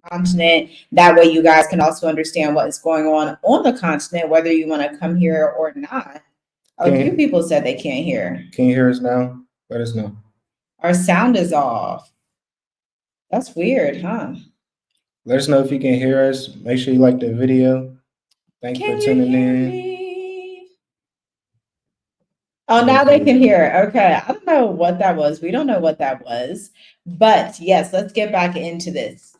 continent. That way you guys can also understand what is going on the continent, whether you want to come here or not. A few Can people said they can't hear. can you hear us now? Let us know. Our sound is off. That's weird, huh? Let us know if you can hear us. Make sure you like the video. Thank you for Can you tuning hear in. me? Oh, now There they we can go. hear. Okay. I don't know what that was. We don't know what that was. But yes, let's get back into this.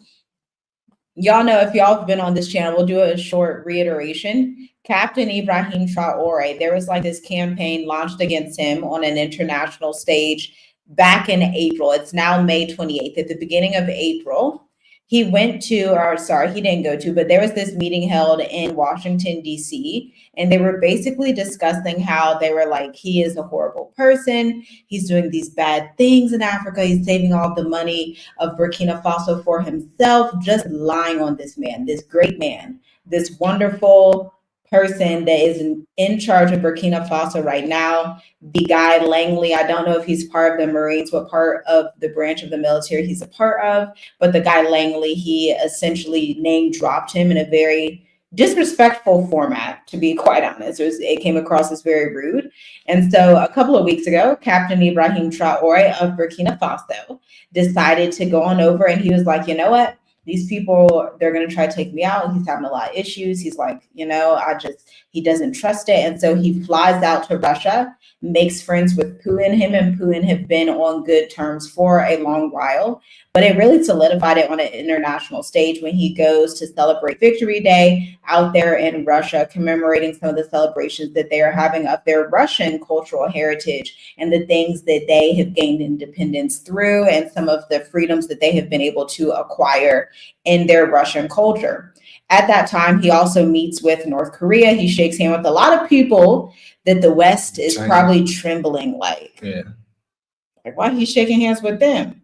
Y'all know, if y'all have been on this channel, we'll do a short reiteration. Captain Ibrahim Traore, there was like this campaign launched against him on an international stage back in April. It's now May 28th. At the beginning of April, he went to, or sorry, he didn't go to, but there was this meeting held in Washington, D.C., and they were basically discussing how they were like, he is a horrible person. He's doing these bad things in Africa. He's saving all the money of Burkina Faso for himself, just lying on this man, this great man, this wonderful person that is in charge of Burkina Faso right now. The guy Langley, I don't know if he's part of the Marines, what part of the branch of the military he's a part of, but the guy Langley, he essentially name dropped him in a very disrespectful format, to be quite honest. It came across as very rude. And so a couple of weeks ago, Captain Ibrahim Traore of Burkina Faso decided to go on over, and he was like, you know what? These people, they're going to try to take me out. He's having a lot of issues. He's like, he doesn't trust it. And so he flies out to Russia, makes friends with Putin. Him and Putin have been on good terms for a long while, but it really solidified it on an international stage when he goes to celebrate Victory Day out there in Russia, commemorating some of the celebrations that they are having of their Russian cultural heritage and the things that they have gained independence through and some of the freedoms that they have been able to acquire in their Russian culture. At that time, he also meets with North Korea. He shakes hands with a lot of people that the West is China. probably trembling Yeah. like why he's shaking hands with them,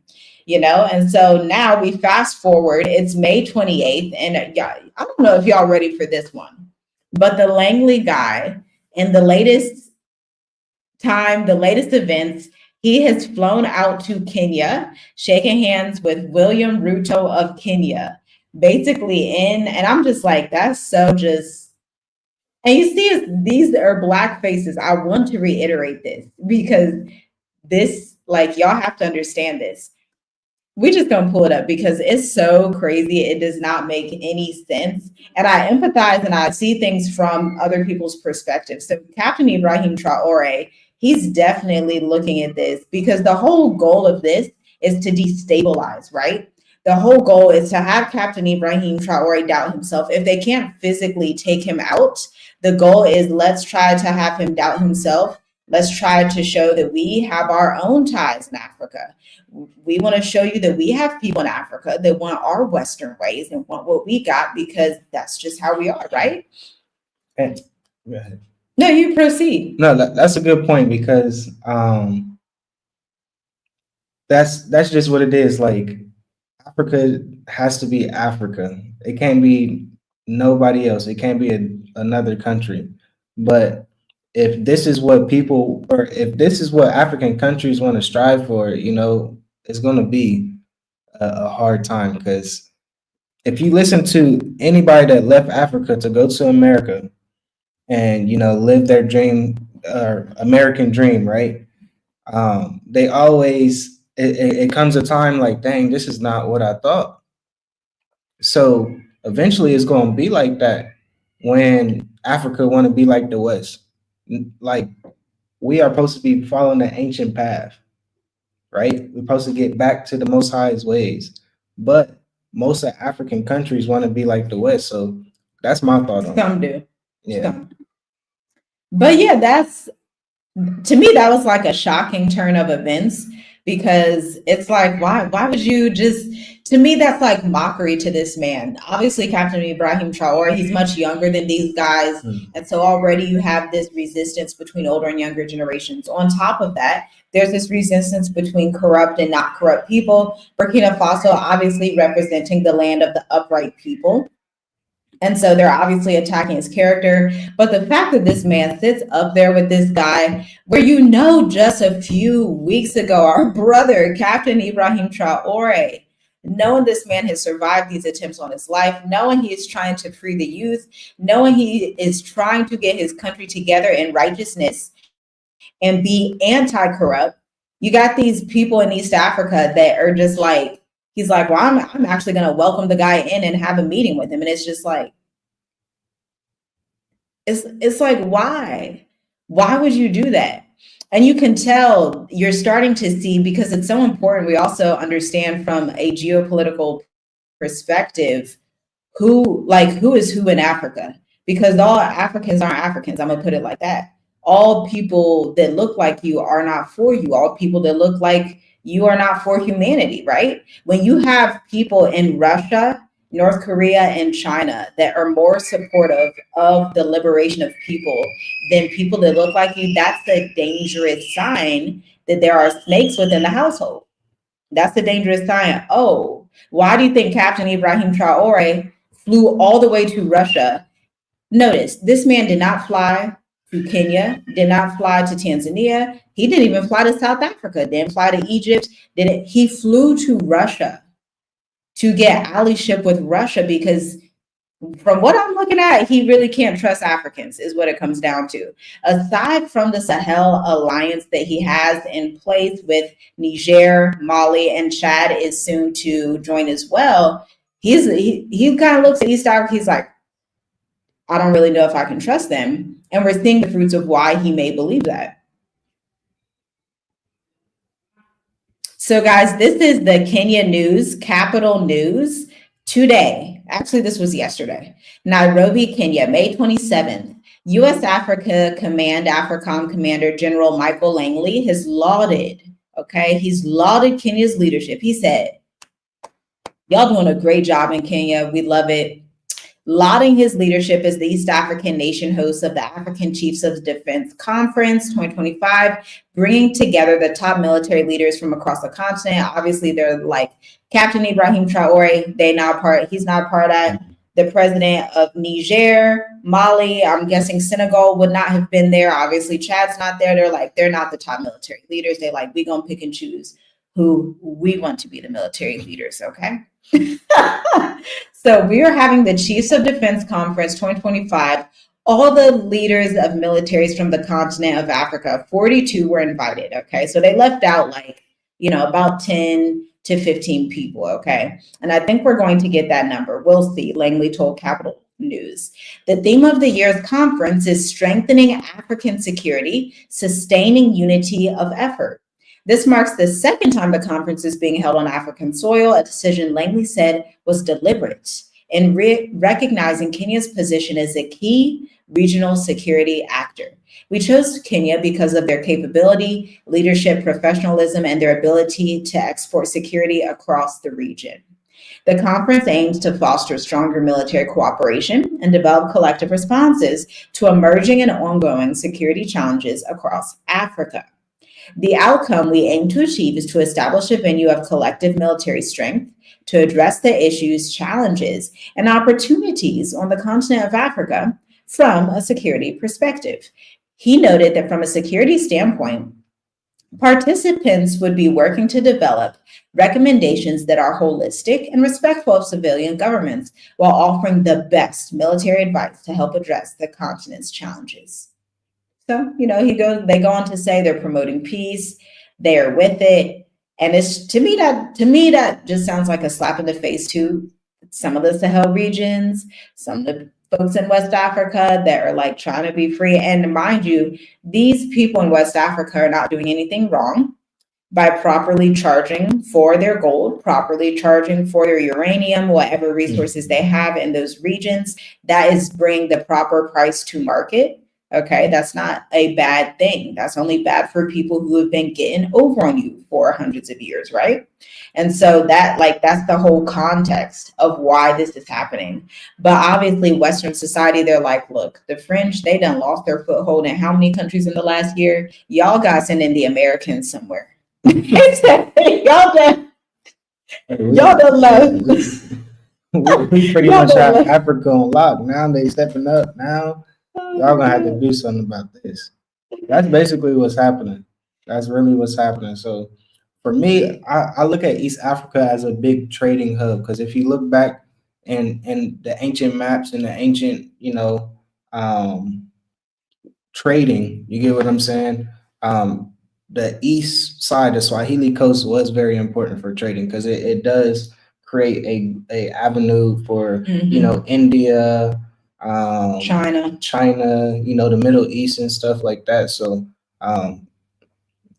And so now we fast forward. It's May 28th, and yeah, I don't know if y'all ready for this one, but the Langley guy, in the latest events, he has flown out to Kenya, shaking hands with William Ruto of Kenya, basically and I'm just like, that's so just, and you see, these are black faces. I want to reiterate this because this, like, y'all have to understand this. We just gonna pull it up because it's so crazy. It does not make any sense. And I empathize and I see things from other people's perspectives. So Captain Ibrahim Traore, he's definitely looking at this because the whole goal of this is to destabilize, right? The whole goal is to have Captain Ibrahim Traore doubt himself. If they can't physically take him out, the goal is, let's try to have him doubt himself. Let's try to show that we have our own ties in Africa. We want to show you that we have people in Africa that want our Western ways and want what we got because that's just how we are, right? And, go ahead. No, you proceed. No, that's a good point because that's just what it is. Like, Africa has to be Africa. It can't be nobody else. It can't be another country. But if this is what people, or if this is what African countries want to strive for, it's going to be a hard time. Because if you listen to anybody that left Africa to go to America and, live their dream, or American dream, right? They always, it comes a time like, dang, this is not what I thought. So eventually it's going to be like that when Africa want to be like the West. Like, we are supposed to be following the ancient path, right? We're supposed to get back to the Most High's ways. But most of African countries want to be like the West. So that's my thought on it. Some do. Yeah. Some. But yeah, to me, that was like a shocking turn of events because it's like, why would you just, to me, that's like mockery to this man. Obviously, Captain Ibrahim Traore, he's much younger than these guys. And so already you have this resistance between older and younger generations. On top of that, there's this resistance between corrupt and not corrupt people. Burkina Faso obviously representing the land of the upright people. And so they're obviously attacking his character. But the fact that this man sits up there with this guy, where just a few weeks ago, our brother, Captain Ibrahim Traore, knowing this man has survived these attempts on his life, knowing he is trying to free the youth, knowing he is trying to get his country together in righteousness and be anti-corrupt. You got these people in East Africa that are just like, he's like, well, I'm actually going to welcome the guy in and have a meeting with him. And it's just like, it's like, why would you do that? And you can tell you're starting to see, because it's so important. We also understand from a geopolitical perspective who is who in Africa, because all Africans aren't Africans. I'm gonna put it like that. All people that look like you are not for you. All people that look like you are not for humanity, right? When you have people in Russia, North Korea, and China that are more supportive of the liberation of people than people that look like you, that's a dangerous sign that there are snakes within the household. That's a dangerous sign. Oh, why do you think Captain Ibrahim Traore flew all the way to Russia? Notice this man did not fly to Kenya, did not fly to Tanzania. He didn't even fly to South Africa, didn't fly to Egypt. Didn't he flew to Russia to get allyship with Russia, because from what I'm looking at, he really can't trust Africans, is what it comes down to. Aside from the Sahel alliance that he has in place with Niger, Mali, and Chad is soon to join as well, he kind of looks at East Africa, he's like, I don't really know if I can trust them. And we're seeing the fruits of why he may believe that. So, guys, this is the Kenya News, Capital News today. Actually, this was yesterday. Nairobi, Kenya, May 27th. U.S. Africa Command, AFRICOM Commander General Michael Langley has lauded, he's lauded Kenya's leadership. He said, y'all doing a great job in Kenya. We love it. Lauding his leadership as the East African nation host of the African Chiefs of Defense Conference 2025, bringing together the top military leaders from across the continent. Obviously, they're like Captain Ibrahim Traore. He's not part of that. The president of Niger, Mali, I'm guessing Senegal would not have been there. Obviously, Chad's not there. They're not the top military leaders. They're like, we gonna pick and choose who we want to be the military leaders, okay? So we are having the Chiefs of Defense Conference 2025. All the leaders of militaries from the continent of Africa, 42 were invited, okay? So they left out about 10 to 15 people, okay? And I think we're going to get that number. We'll see, Langley told Capital News. The theme of the year's conference is strengthening African security, sustaining unity of effort. This marks the second time the conference is being held on African soil, a decision Langley said was deliberate in recognizing Kenya's position as a key regional security actor. We chose Kenya because of their capability, leadership, professionalism, and their ability to export security across the region. The conference aims to foster stronger military cooperation and develop collective responses to emerging and ongoing security challenges across Africa. The outcome we aim to achieve is to establish a venue of collective military strength to address the issues, challenges, and opportunities on the continent of Africa from a security perspective. He noted that from a security standpoint, participants would be working to develop recommendations that are holistic and respectful of civilian governments while offering the best military advice to help address the continent's challenges. So, they go on to say they're promoting peace, they are with it. And it's to me that just sounds like a slap in the face to some of the Sahel regions, some of the folks in West Africa that are like trying to be free. And mind you, these people in West Africa are not doing anything wrong by properly charging for their gold, properly charging for their uranium, whatever resources they have in those regions. That is bring the proper price to market. Okay, that's not a bad thing. That's only bad for people who have been getting over on you for hundreds of years, right? And so that's the whole context of why this is happening. But obviously, Western society, they're like, look, the French, they done lost their foothold in how many countries in the last year? Y'all got sending the Americans somewhere. y'all done left. We pretty much have Africa on lock. Now they stepping up. Now y'all gonna have to do something about this. That's basically what's happening. That's really what's happening. So for me, I look at East Africa as a big trading hub because if you look back in the ancient maps and the ancient, um, trading, you get what I'm saying? The east side, the Swahili coast, was very important for trading because it does create a avenue for Hmm. India, China. China, the Middle East and stuff like that. So um,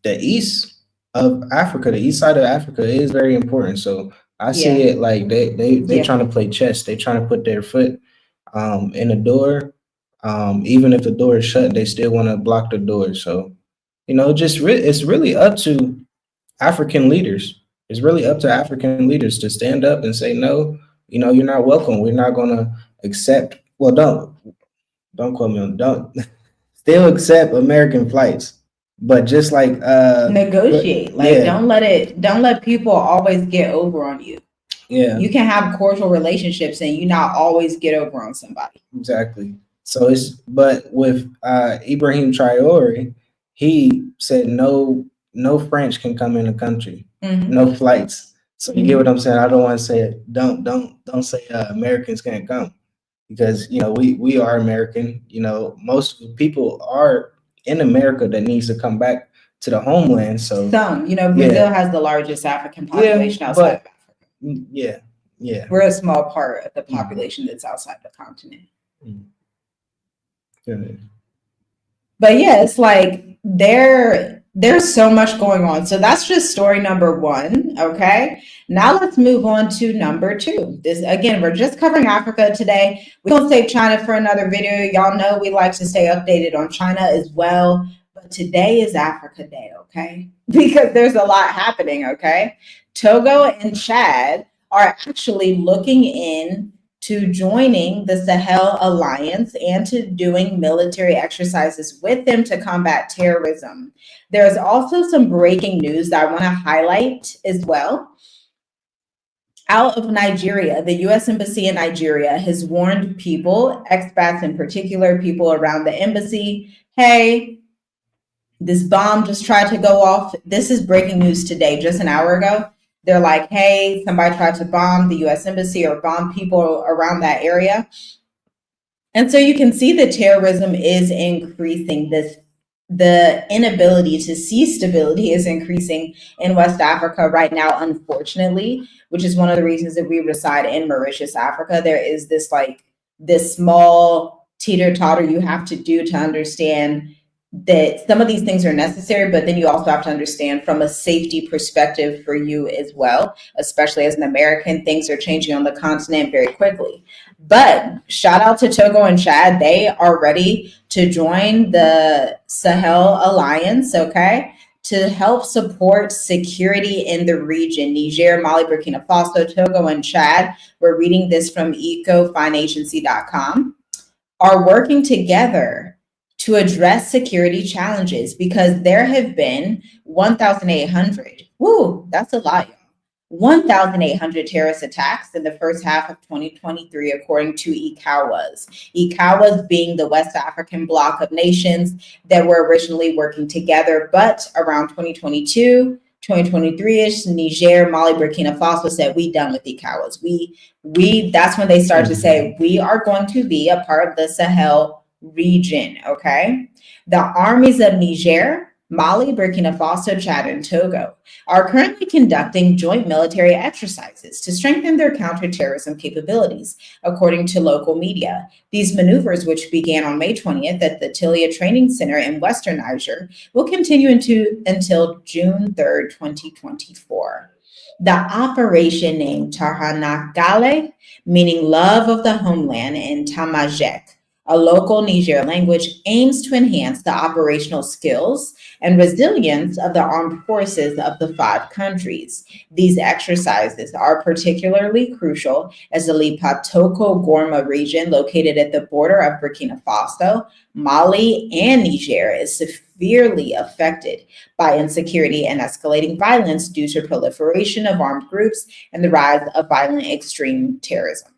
the east of Africa, the east side of Africa is very important. So I see Yeah. it like they Yeah. trying to play chess. They trying to put their foot in the door. Even if the door is shut, they still want to block the door. So it's really up to African leaders. It's really up to African leaders to stand up and say no. You're not welcome. We're not going to accept. Well, don't quote me on. Don't still accept American flights, but just like Negotiate. Like, yeah, don't let people always get over on you. yeah, You can have cordial relationships and you not always get over on somebody. exactly. So but with Ibrahim Traore, he said no French can come in the country, Hmm. no flights. So you get what I'm saying? I don't want to say it. Don't say Americans can't come because we are American. Most people are in America that needs to come back to the homeland. So Some, Brazil yeah, has the largest African yeah, population outside of but Africa. yeah, yeah. We're a small part of the Mhm. population that's outside the continent. Mhm. Yeah. But yeah, it's like there's so much going on. So that's just story number one. Okay. Now let's move on to number two. This again, we're just covering Africa today. We're gonna save China for another video. Y'all know we like to stay updated on China as well. But today is Africa Day, okay? Because there's a lot happening, okay? Togo and Chad are actually looking in to joining the Sahel Alliance and to doing military exercises with them to combat terrorism. There's also some breaking news that I want to highlight as well. Out of Nigeria, the US Embassy in Nigeria has warned people, expats in particular, people around the embassy, hey, this bomb just tried to go off. This is breaking news today, just an hour ago. They're like, hey, somebody tried to bomb the US Embassy or bomb people around that area. And so you can see that terrorism is increasing. The inability to see stability is increasing in West Africa right now, unfortunately, which is one of the reasons that we reside in Mauritius, Africa. There is this small teeter totter you have to do to understand that some of these things are necessary, but then you also have to understand from a safety perspective for you as well, especially as an American, things are changing on the continent very quickly. But shout out to Togo and Chad. They are ready to join the Sahel Alliance, okay, to help support security in the region. Niger, Mali, Burkina Faso, Togo, and Chad. We're reading this from ecofinagency.com. Are working together to address security challenges because there have been 1,800. Woo, that's a lot. 1,800 terrorist attacks in the first half of 2023, according to ECOWAS. ECOWAS being the West African bloc of nations that were originally working together, but around 2022, 2023-ish, Niger, Mali, Burkina Faso said, we done with ECOWAS. That's when they started to say, we are going to be a part of the Sahel region, okay? The armies of Niger, Mali, Burkina Faso, Chad, and Togo are currently conducting joint military exercises to strengthen their counterterrorism capabilities, according to local media. These maneuvers, which began on May 20th at the Tilia Training Center in Western Niger, will continue until June 3rd, 2024. The operation named Tarhanakale, meaning love of the homeland in Tamajek, a local Niger language, aims to enhance the operational skills and resilience of the armed forces of the five countries. These exercises are particularly crucial as the Lipatoko Gorma region, located at the border of Burkina Faso, Mali, and Niger, is severely affected by insecurity and escalating violence due to proliferation of armed groups and the rise of violent extreme terrorism.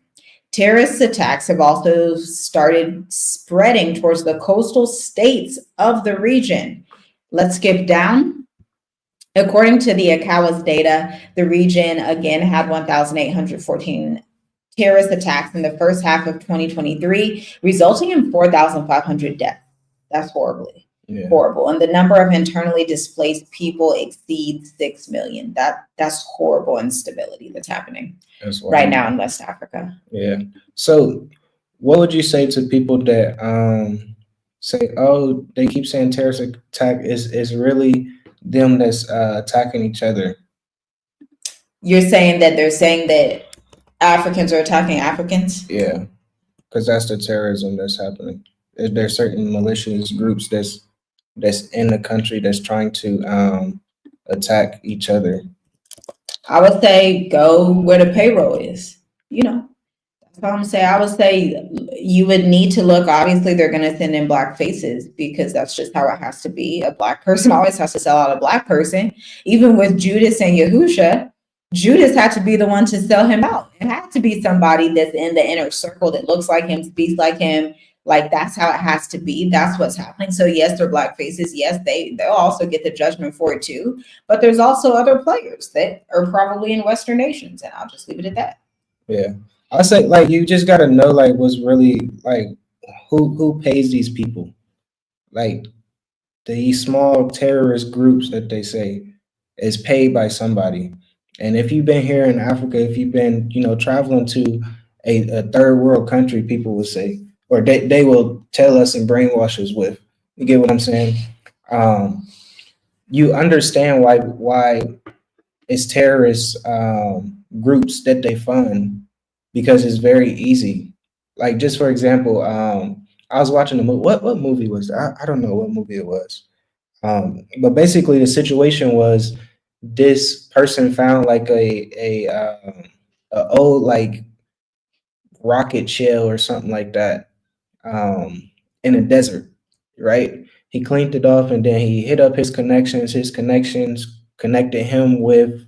Terrorist attacks have also started spreading towards the coastal states of the region. Let's skip down. According to the ECOWAS data, the region again had 1,814 terrorist attacks in the first half of 2023, resulting in 4,500 deaths. That's horrible. And the number of internally displaced people exceeds 6 million. That's horrible instability that's happening right now in West Africa. Yeah. So what would you say to people that say, oh, they keep saying terrorist attack is really them that's attacking each other? You're saying that they're saying that Africans are attacking Africans? Yeah, because that's the terrorism that's happening. There's certain malicious groups that's in the country that's trying to attack each other. I would say go where the payroll is. You know, that's what I'm gonna say. I would say you would need to look. Obviously, they're gonna send in black faces because that's just how it has to be. A black person always has to sell out a black person. Even with Judas and Yahusha, Judas had to be the one to sell him out. It had to be somebody that's in the inner circle that looks like him, speaks like him. Like that's how it has to be. That's what's happening. So yes, they're black faces. Yes, they'll also get the judgment for it too. But there's also other players that are probably in Western nations, and I'll just leave it at that. Yeah, I say like you just gotta know like what's really like who pays these people, like these small terrorist groups that they say is paid by somebody. And if you've been here in Africa, if you've been, traveling to a third world country, people will say, or they will tell us and brainwash us with. You get what I'm saying? You understand why it's terrorist groups that they fund because it's very easy. Like just for example, I was watching a movie. What movie was that? I don't know what movie it was. But basically, the situation was this person found like a old like rocket shell or something like that in a desert, right? He cleaned it off and then he hit up his connections. His connections connected him with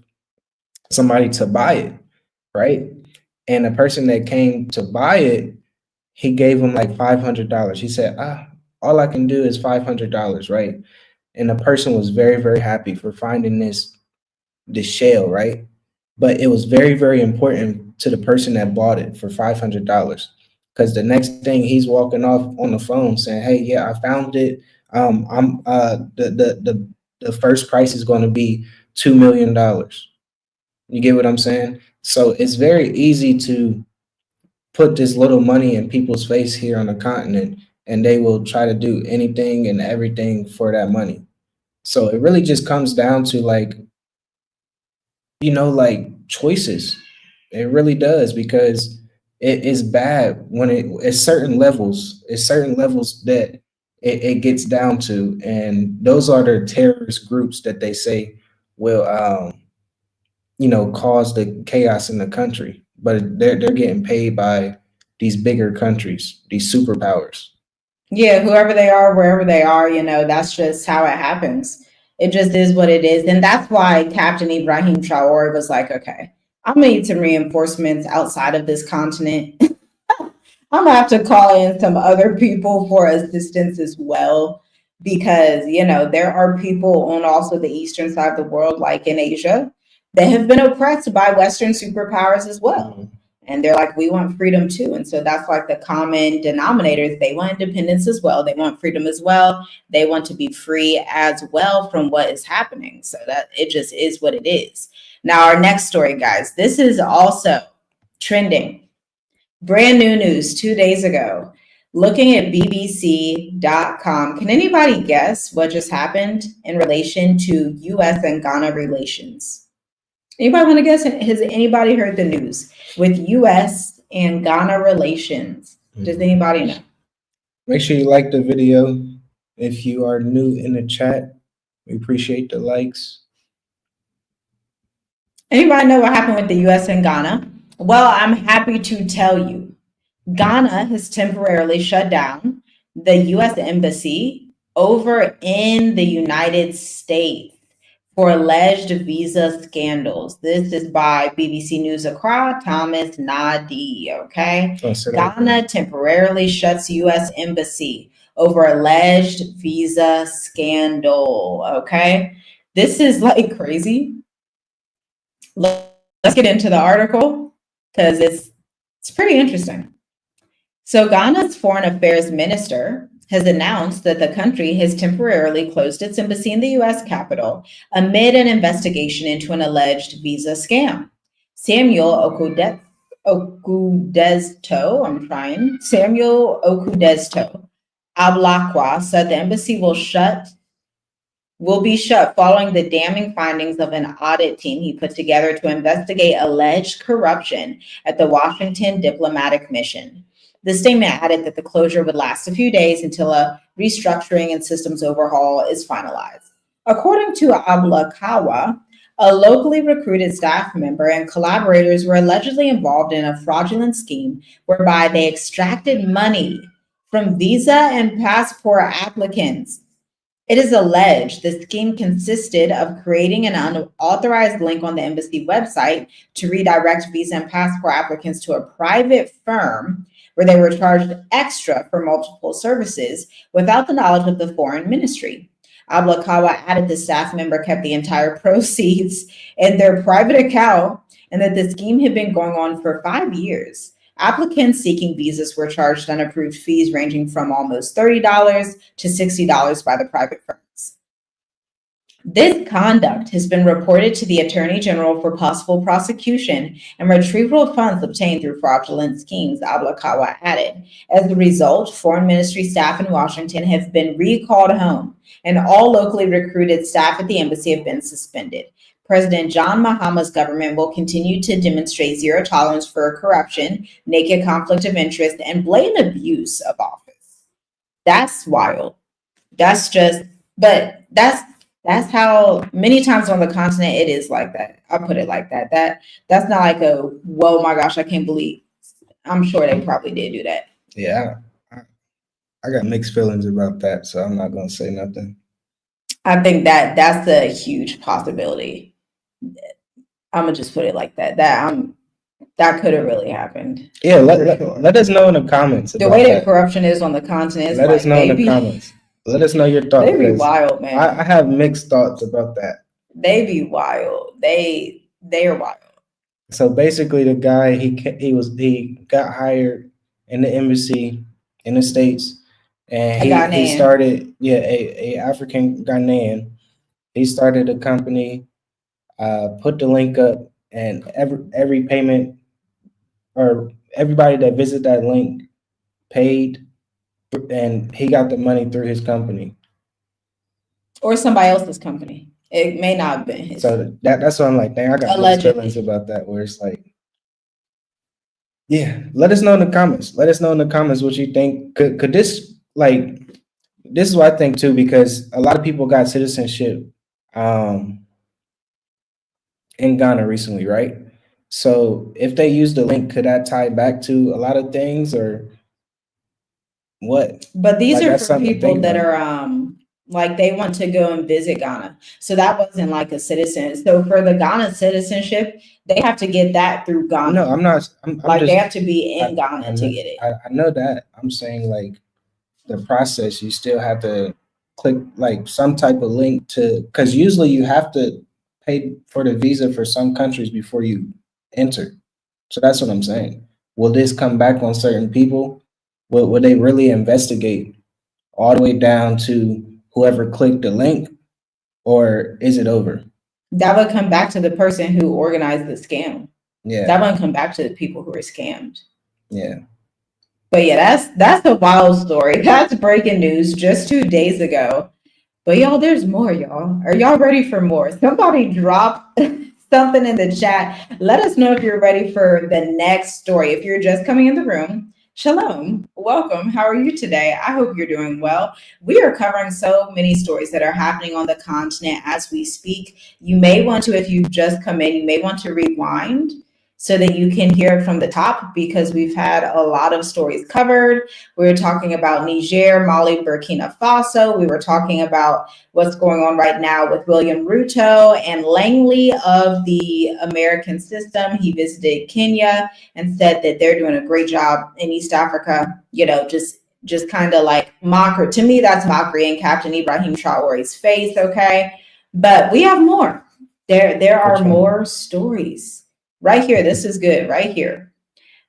somebody to buy it, right? And the person that came to buy it, he gave him like $500. He said, all I can do is $500, right? And the person was very, very happy for finding this shell, right? But it was very, very important to the person that bought it for $500 because the next thing he's walking off on the phone saying, "Hey, yeah, I found it. I'm the first price is going to be $2 million." You get what I'm saying? So it's very easy to put this little money in people's face here on the continent, and they will try to do anything and everything for that money. So it really just comes down to like like choices. It really does because it is bad when it's certain levels that it gets down to, and those are the terrorist groups that they say will cause the chaos in the country. But they're getting paid by these bigger countries, these superpowers. Yeah, whoever they are, wherever they are, that's just how it happens. It just is what it is. And that's why Captain Ibrahim Traore was like, okay, I'm gonna need some reinforcements outside of this continent. I'm gonna have to call in some other people for assistance as well. Because, there are people on also the eastern side of the world, like in Asia, that have been oppressed by Western superpowers as well. And they're like, we want freedom too. And so that's like the common denominators. They want independence as well. They want freedom as well. They want to be free as well from what is happening. So that it just is what it is. Now, our next story, guys, this is also trending. Brand new news 2 days ago. Looking at BBC.com, can anybody guess what just happened in relation to US and Ghana relations? Anybody want to guess? Has anybody heard the news with US and Ghana relations? Does anybody know? Make sure you like the video. If you are new in the chat, we appreciate the likes. Anybody know what happened with the US and Ghana? Well, I'm happy to tell you. Ghana has temporarily shut down the US embassy over in the United States for alleged visa scandals. This is by BBC News Accra, Thomas Nadi, okay? Ghana temporarily shuts US embassy over alleged visa scandal, okay? This is like crazy. Let's get into the article because it's pretty interesting. So Ghana's foreign affairs minister has announced that the country has temporarily closed its embassy in the US capital amid an investigation into an alleged visa scam. Samuel Okudezto, Samuel Okudezto Ablakwa said the embassy will be shut following the damning findings of an audit team he put together to investigate alleged corruption at the Washington diplomatic mission. The statement added that the closure would last a few days until a restructuring and systems overhaul is finalized. According to Ablakawa, a locally recruited staff member and collaborators were allegedly involved in a fraudulent scheme whereby they extracted money from visa and passport applicants. It is alleged the scheme consisted of creating an unauthorized link on the embassy website to redirect visa and passport applicants to a private firm where they were charged extra for multiple services without the knowledge of the foreign ministry. Ablakawa added the staff member kept the entire proceeds in their private account and that the scheme had been going on for 5 years. Applicants seeking visas were charged unapproved fees ranging from almost $30 to $60 by the private firms. This conduct has been reported to the Attorney General for possible prosecution and retrieval of funds obtained through fraudulent schemes, Ablakawa added. As a result, Foreign Ministry staff in Washington have been recalled home, and all locally recruited staff at the embassy have been suspended. President John Mahama's government will continue to demonstrate zero tolerance for corruption, naked conflict of interest, and blatant abuse of office. That's wild. That's just, but that's how many times on the continent it is like that. I'll put it like that. That's not like a whoa my gosh, I can't believe. I'm sure they probably did do that. Yeah, I got mixed feelings about that, so I'm not gonna say nothing. I think that's a huge possibility. I'm gonna just put it like that. That could have really happened. Yeah, let us know in the comments. The way that corruption is on the continent is let like, us know in the comments. Let us know your thoughts. They be wild, man. I have mixed thoughts about that. They be wild. They are wild. So basically, the guy he got hired in the embassy in the States, and he started a African Ghanaian. He started a company, put the link up, and every payment or everybody that visited that link paid, and he got the money through his company or somebody else's company. It may not have been his. So that's what I'm like. Dang, I got mixed feelings about that. Where it's like, yeah, let us know in the comments. Let us know in the comments what you think. Could this, like, this is what I think too, because a lot of people got citizenship in Ghana recently, right? So if they use the link, could that tie back to a lot of things or what? But these are for people that are like they want to go and visit Ghana. So that wasn't like a citizen. So for the Ghana citizenship, they have to get that through Ghana. No, I'm not. I'm like just, they have to be in Ghana to get it. I know that. I'm saying like the process, you still have to click like some type of link to, because usually you have to pay for the visa for some countries before you enter. So that's what I'm saying. Will this come back on certain people? Will they really investigate all the way down to whoever clicked the link, or is it over? That would come back to the person who organized the scam. Yeah. That wouldn't come back to the people who were scammed. Yeah. But yeah, that's a wild story. That's breaking news just 2 days ago. But y'all, there's more, y'all. Are y'all ready for more? Somebody drop something in the chat. Let us know if you're ready for the next story. If you're just coming in the room, shalom, welcome. How are you today? I hope you're doing well. We are covering so many stories that are happening on the continent as we speak. You may want to, if you've just come in, you may want to rewind so that you can hear it from the top, because we've had a lot of stories covered. We were talking about Niger, Mali, Burkina Faso. We were talking about what's going on right now with William Ruto and Langley of the American system. He visited Kenya and said that they're doing a great job in East Africa, you know, just kind of like mockery. To me, that's mockery in Captain Ibrahim Traore's face, okay? But we have more. There Which are one? more stories. Right here. This is good. Right here.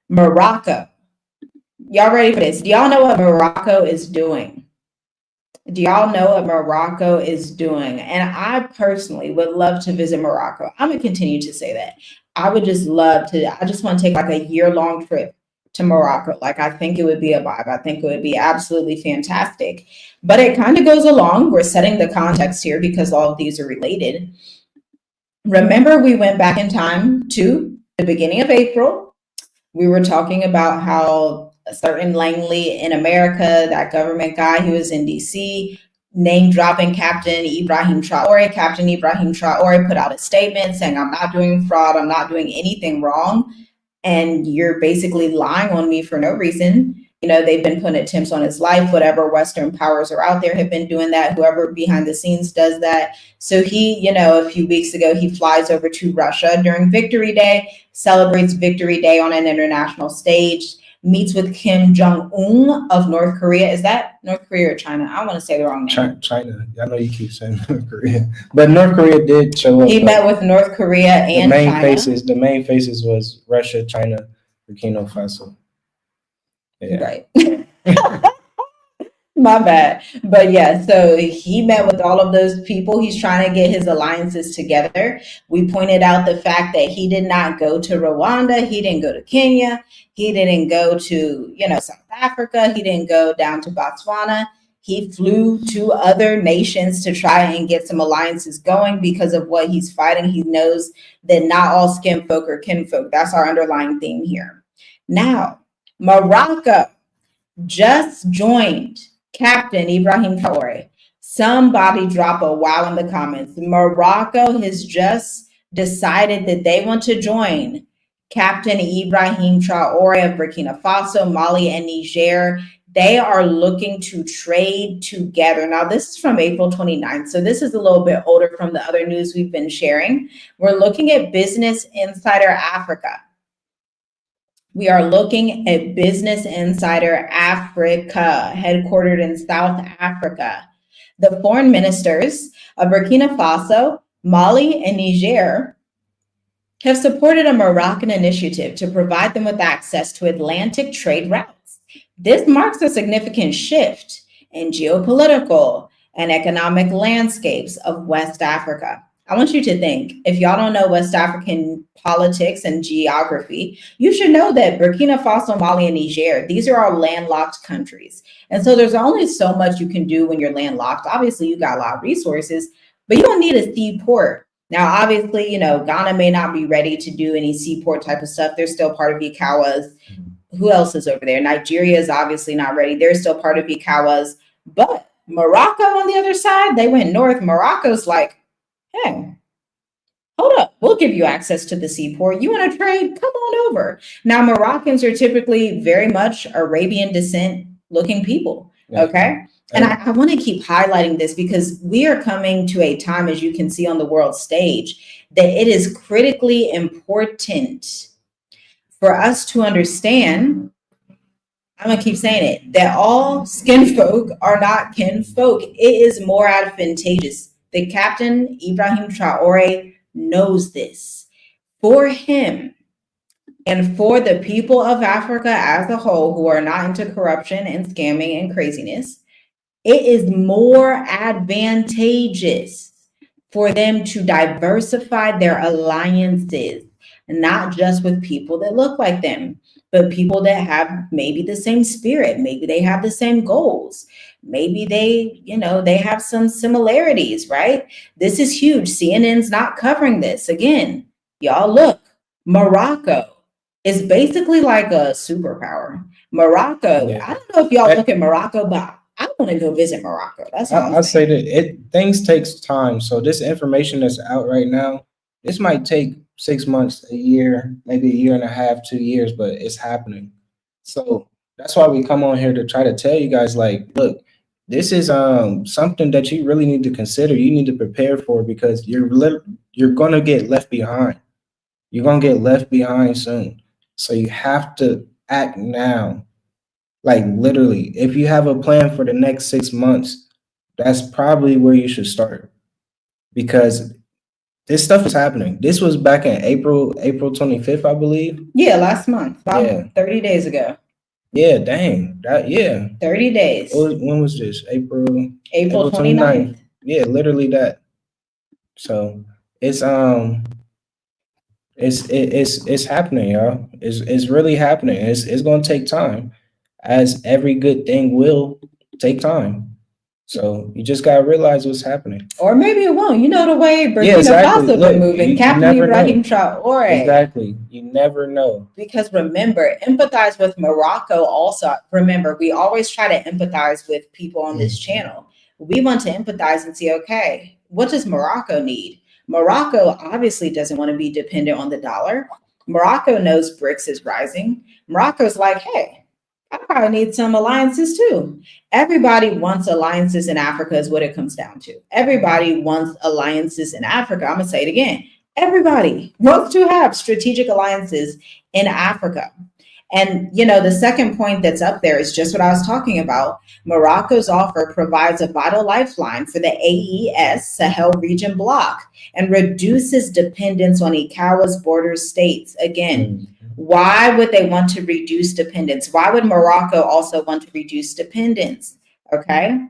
Morocco. Y'all ready for this? Do y'all know what Morocco is doing? Do y'all know what Morocco is doing? And I personally would love to visit Morocco. I'm gonna continue to say that. I would just love to. I just want to take like a year-long trip to Morocco. Like I think it would be a vibe. I think it would be absolutely fantastic. But it kind of goes along. We're setting the context here because all of these are related. Remember, we went back in time to the beginning of April. We were talking about how a certain Langley in America, that government guy who was in DC, name dropping Captain Ibrahim Traore. Captain Ibrahim Traore put out a statement saying, I'm not doing fraud, I'm not doing anything wrong, and you're basically lying on me for no reason. You know, they've been putting attempts on his life. Whatever Western powers are out there have been doing that. Whoever behind the scenes does that. So he, you know, a few weeks ago, he flies over to Russia during Victory Day, celebrates Victory Day on an international stage, meets with Kim Jong-un of North Korea. Is that North Korea or China? I don't want to say the wrong name. China. I know you keep saying North Korea, but North Korea did show up. He met with North Korea The and main China. faces. The main faces was Russia, China, Burkina Faso. Yeah. Right. My bad. But yeah, so he met with all of those people. He's trying to get his alliances together. We pointed out the fact that he did not go to Rwanda, he didn't go to Kenya, he didn't go to, you know, South Africa, he didn't go down to Botswana. He flew to other nations to try and get some alliances going because of what he's fighting. He knows that not all skin folk are kinfolk. That's our underlying theme here. Now, Morocco just joined Captain Ibrahim Traore. Somebody drop a wow in the comments. Morocco has just decided that they want to join Captain Ibrahim Traore of Burkina Faso, Mali, and Niger. They are looking to trade together. Now, this is from April 29th, so this is a little bit older from the other news we've been sharing. We're looking at Business Insider Africa. We are looking at Business Insider Africa, headquartered in South Africa. The foreign ministers of Burkina Faso, Mali, and Niger have supported a Moroccan initiative to provide them with access to Atlantic trade routes. This marks a significant shift in geopolitical and economic landscapes of West Africa. I want you to think, if y'all don't know West African politics and geography, you should know that Burkina Faso, Mali, and Niger, these are all landlocked countries. And so there's only so much you can do when you're landlocked. Obviously, you got a lot of resources, but you don't need a seaport. Now, obviously, you know, Ghana may not be ready to do any seaport type of stuff. They're still part of ECOWAS. Who else is over there? Nigeria is obviously not ready. They're still part of ECOWAS. But Morocco on the other side, they went north. Morocco's like, hey, hold up, we'll give you access to the seaport. You want to trade? Come on over. Now, Moroccans are typically very much Arabian descent looking people. Okay. And I want to keep highlighting this because we are coming to a time, as you can see on the world stage, that it is critically important for us to understand. I'm gonna keep saying it, that all skin folk are not kin folk. It is more advantageous. The Captain Ibrahim Traore knows this. For him and for the people of Africa as a whole who are not into corruption and scamming and craziness, it is more advantageous for them to diversify their alliances, not just with people that look like them, but people that have maybe the same spirit, maybe they have the same goals, maybe they, you know, they have some similarities, right? This is huge. CNN's not covering this. Again, y'all look, Morocco is basically like a superpower. Morocco, Yeah. I don't know if y'all look at Morocco, but I want to go visit Morocco. That's all I'll say that things takes time. So this information that's out right now, this might take 6 months, a year, maybe a year and a half, 2 years, but it's happening. So that's why we come on here to try to tell you guys, like, look, this is something that you really need to consider. You need to prepare for because you're gonna get left behind. You're gonna get left behind soon. So you have to act now. Like literally, if you have a plan for the next 6 months, that's probably where you should start. because this stuff is happening. This was back in April 25th, I believe. Yeah, last month, about Yeah. 30 days ago. Yeah, dang. 30 days. When was this? April April 29th. Yeah, literally that. So it's it's happening, y'all. It's really happening. It's gonna take time, as every good thing will take time. So you just gotta realize what's happening. Or maybe it won't. You know the way Burkina exactly. Faso Look, been moving. you Captain never Ibrahim know. Traore. Exactly. You never know. Because remember, empathize with Morocco also. Remember, we always try to empathize with people on this channel. We want to empathize and see, okay, what does Morocco need? Morocco obviously doesn't want to be dependent on the dollar. Morocco knows BRICS is rising. Morocco's like, hey, I probably need some alliances too. Everybody wants alliances in Africa is what it comes down to. Everybody wants alliances in Africa. I'm going to say it again. Everybody wants to have strategic alliances in Africa. And, you know, the second point that's up there is just what I was talking about. Morocco's offer provides a vital lifeline for the AES Sahel region bloc and reduces dependence on ECOWAS border states. Again, why would they want to reduce dependence? Why would Morocco also want to reduce dependence? Okay.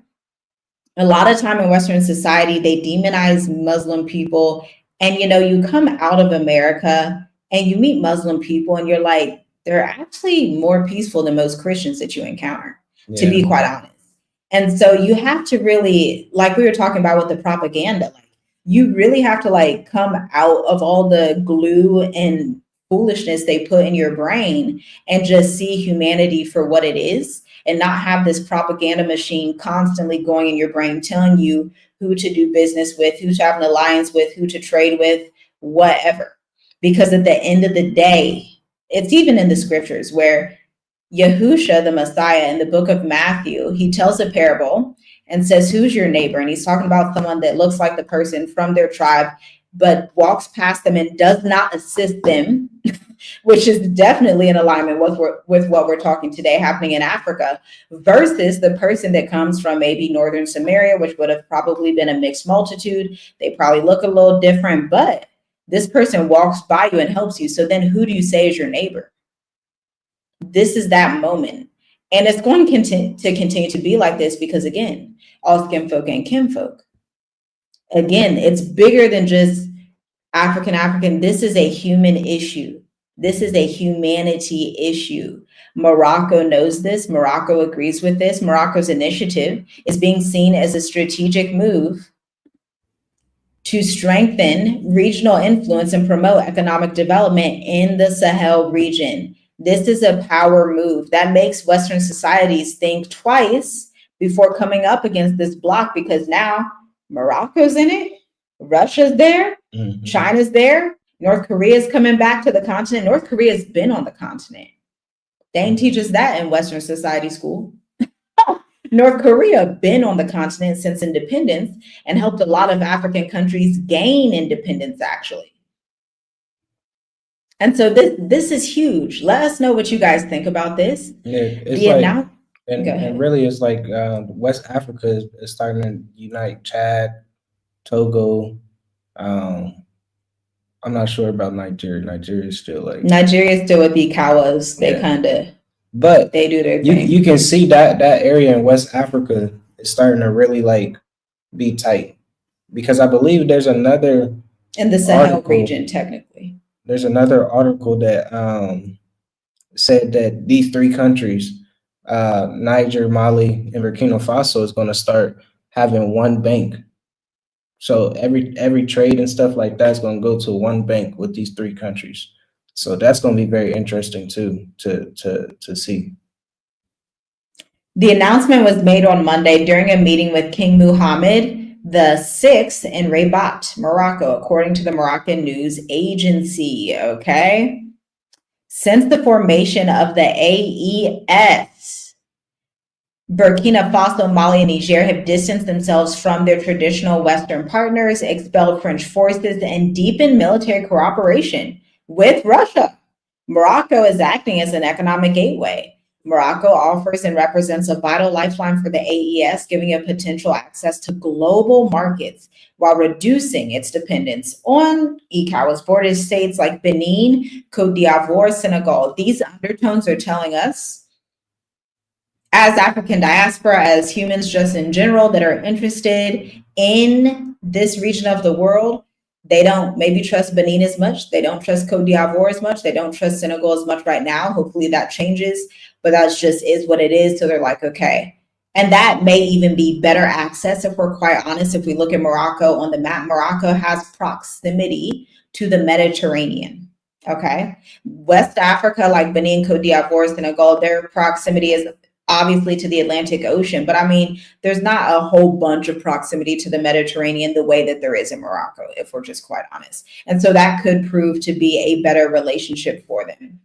A lot of time in Western society, they demonize Muslim people. And, you know, you come out of America and you meet Muslim people and you're like, they're actually more peaceful than most Christians that you encounter, to be quite honest. And so you have to really, like we were talking about with the propaganda, like you really have to like come out of all the glue and foolishness they put in your brain and just see humanity for what it is, and not have this propaganda machine constantly going in your brain telling you who to do business with, who to have an alliance with, who to trade with, whatever. Because at the end of the day, it's even in the scriptures where Yahusha, the Messiah, in the book of Matthew, he tells a parable and says, who's your neighbor? And he's talking about someone that looks like the person from their tribe, but walks past them and does not assist them, which is definitely in alignment with what we're talking today happening in Africa, versus the person that comes from maybe northern Samaria, which would have probably been a mixed multitude. They probably look a little different, but this person walks by you and helps you. So then who do you say is your neighbor? This is that moment. And it's going to continue to be like this because, again, all skin folk and kinfolk. Again, it's bigger than just African. This is a human issue. This is a humanity issue. Morocco knows this. Morocco agrees with this. Morocco's initiative is being seen as a strategic move to strengthen regional influence and promote economic development in the Sahel region. This is a power move that makes Western societies think twice before coming up against this bloc, because now Morocco's in it, Russia's there, China's there, North Korea's coming back to the continent. North Korea's been on the continent. They didn't teach us that in Western society school. North Korea been on the continent since independence and helped a lot of African countries gain independence, actually. And so this is huge. Let us know what you guys think about this. Yeah, it's and really it's like West Africa is starting to unite Chad, Togo. I'm not sure about Nigeria. Nigeria is still with the ECOWAS. They kind of, but they do their thing. You can see that area in West Africa is starting to really like be tight, because I believe there's another in the Sahel region. Technically, there's another article that said that these three countries, Niger, Mali, and Burkina Faso, is going to start having one bank. So every trade and stuff like that is going to go to one bank with these three countries. So that's going to be very interesting too to see. The announcement was made on Monday during a meeting with King Mohammed VI in Rabat, Morocco, according to the Moroccan news agency. Okay. Since the formation of the AES, Burkina Faso, Mali, and Niger have distanced themselves from their traditional Western partners, expelled French forces, and deepened military cooperation with Russia. Morocco is acting as an economic gateway. Morocco offers and represents a vital lifeline for the AES, giving it potential access to global markets while reducing its dependence on ECOWAS border states like Benin, Cote d'Ivoire, Senegal. These undertones are telling us, as African diaspora, as humans just in general that are interested in this region of the world, they don't maybe trust Benin as much. They don't trust Cote d'Ivoire as much. They don't trust Senegal as much right now. Hopefully that changes, but that's just is what it is. So they're like, okay. And that may even be better access if we're quite honest. If we look at Morocco on the map, Morocco has proximity to the Mediterranean. Okay. West Africa, like Benin, Cote d'Ivoire, Senegal, their proximity is obviously to the Atlantic Ocean, but I mean, there's not a whole bunch of proximity to the Mediterranean the way that there is in Morocco, if we're just quite honest. And so that could prove to be a better relationship for them.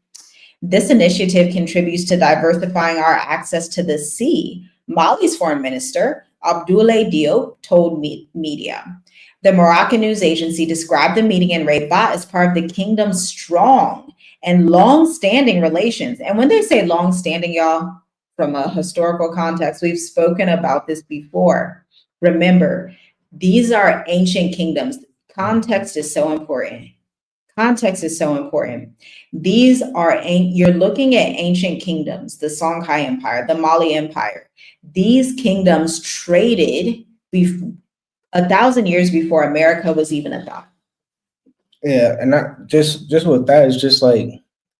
This initiative contributes to diversifying our access to the sea. Mali's foreign minister, Abdoulaye Diop, told media. The Moroccan news agency described the meeting in Rabat as part of the kingdom's strong and long-standing relations. And when they say long-standing, y'all, from a historical context, we've spoken about this before. Remember, these are ancient kingdoms. Context is so important. Context is so important. These are, you're looking at ancient kingdoms, the Songhai Empire, the Mali Empire. These kingdoms traded 1,000 years before America was even a thought. Yeah, and not just with that, it's just like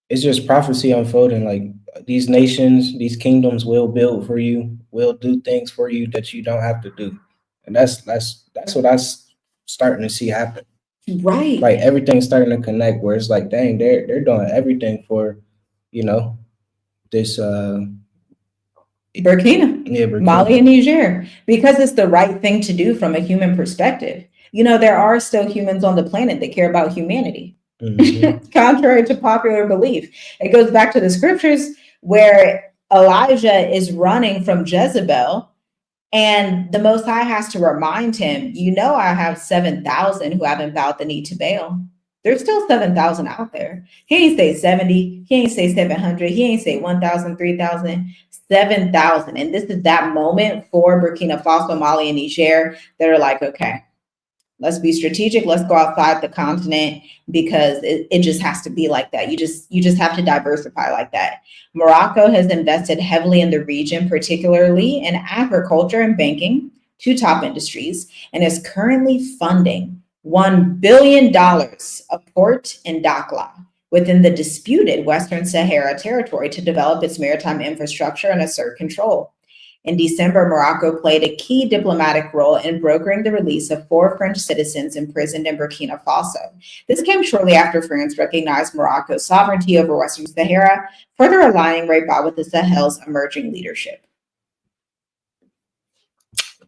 it's just prophecy unfolding. Like these nations, these kingdoms will build for you, will do things for you that you don't have to do, and that's what I'm starting to see happen. Right. Like everything's starting to connect. Where it's like, dang, they're doing everything for, this Burkina, Burkina. Mali, and Niger, because it's the right thing to do from a human perspective. There are still humans on the planet that care about humanity. Mm-hmm. Contrary to popular belief. It goes back to the scriptures where Elijah is running from Jezebel, and the Most High has to remind him, I have 7,000 who haven't bowed the knee to Baal. There's still 7,000 out there. He ain't say 70. He ain't say 700. He ain't say 1,000, 3,000, 7,000. And this is that moment for Burkina Faso, Mali, and Niger that are like, okay, let's be strategic. Let's go outside the continent because it just has to be like that. You just have to diversify like that. Morocco has invested heavily in the region, particularly in agriculture and banking, two top industries, and is currently funding $1 billion of port in Dakhla within the disputed Western Sahara territory to develop its maritime infrastructure and assert control. In December, Morocco played a key diplomatic role in brokering the release of 4 French citizens imprisoned in Burkina Faso. This came shortly after France recognized Morocco's sovereignty over Western Sahara, further aligning Rabat with the Sahel's emerging leadership.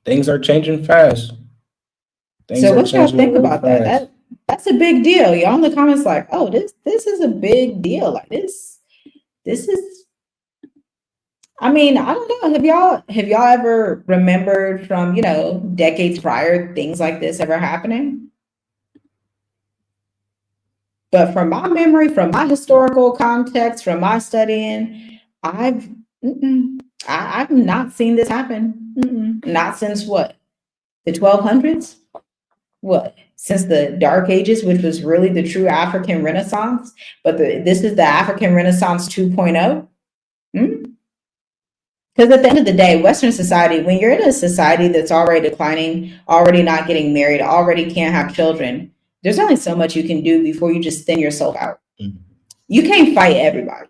Things are changing fast. So what y'all think about that? That's a big deal. Y'all in the comments like, oh, this is a big deal. Like this is, I mean, I don't know. Have y'all ever remembered from, decades prior, things like this ever happening? But from my memory, from my historical context, from my studying, I've not seen this happen. Not since what? The 1200s? What? Since the Dark Ages, which was really the true African Renaissance, but this is the African Renaissance 2.0. Because at the end of the day, Western society, when you're in a society that's already declining, already not getting married, already can't have children, there's only so much you can do before you just thin yourself out. Mm-hmm. You can't fight everybody.